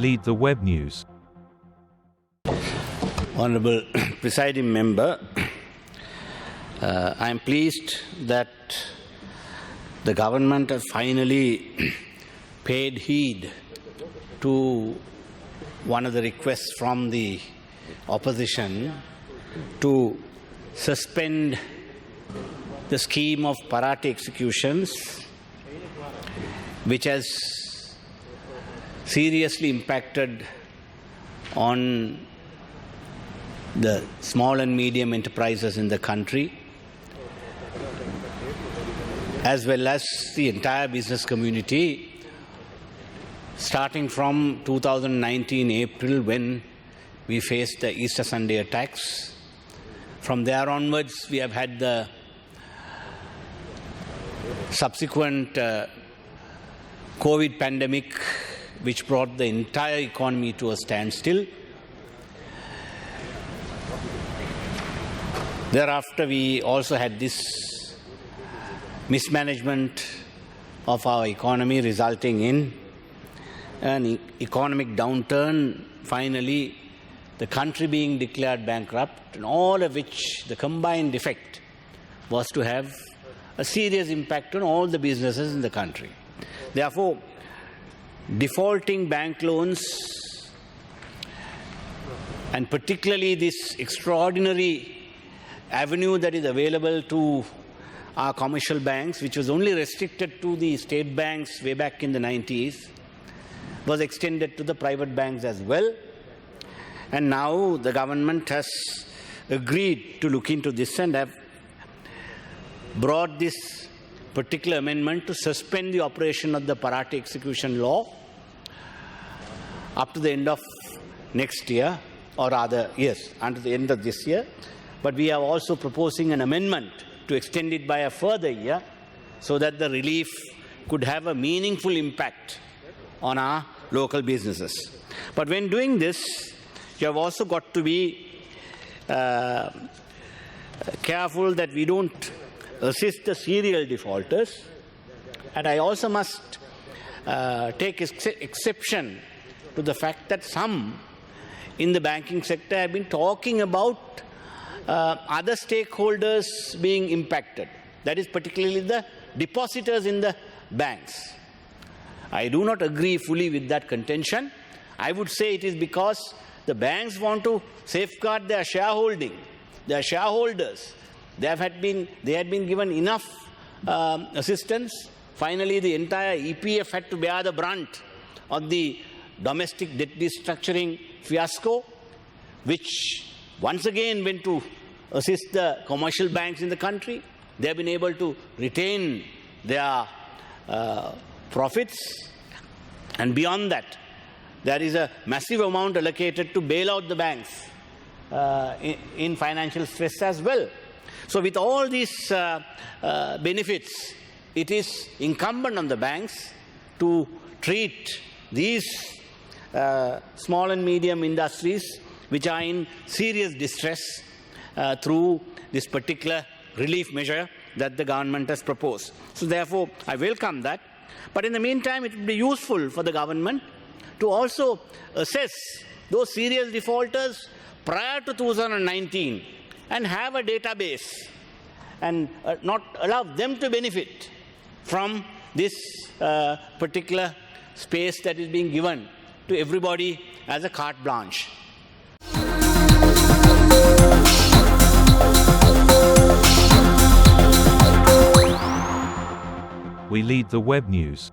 lead the web news. Honourable Presiding Member, I am pleased that the government has finally paid heed to one of the requests from the opposition to suspend the scheme of Parate executions, which has seriously impacted on the small and medium enterprises in the country, as well as the entire business community, starting from 2019 April, when we faced the Easter Sunday attacks. From there onwards, we have had the subsequent COVID pandemic, which brought the entire economy to a standstill. Thereafter, we also had this mismanagement of our economy, resulting in an economic downturn, finally the country being declared bankrupt, and all of which the combined effect was to have a serious impact on all the businesses in the country. Therefore, defaulting bank loans, and particularly this extraordinary avenue that is available to our commercial banks, which was only restricted to the state banks way back in the 90s, was extended to the private banks as well. And now the government has agreed to look into this and have brought this particular amendment to suspend the operation of the Parate execution law up to the end of next year, or rather, yes, until the end of this year. But we are also proposing an amendment to extend it by a further year so that the relief could have a meaningful impact on our local businesses. But when doing this, you have also got to be careful that we don't assist the serial defaulters. And I also must take exception to the fact that some in the banking sector have been talking about other stakeholders being impacted, that is particularly the depositors in the banks. I do not agree fully with that contention. I would say it is because the banks want to safeguard their shareholding, their shareholders. They had been given enough assistance. Finally, the entire EPF had to bear the brunt of the domestic debt restructuring fiasco, which once again went to assist the commercial banks in the country. They have been able to retain their profits. And beyond that, there is a massive amount allocated to bail out the banks in financial stress as well. So with all these benefits, it is incumbent on the banks to treat these small and medium industries which are in serious distress through this particular relief measure that the government has proposed. So therefore, I welcome that. But in the meantime, it would be useful for the government to also assess those serious defaulters prior to 2019 and have a database and not allow them to benefit from this particular space that is being given to everybody as a carte blanche. We lead the web news.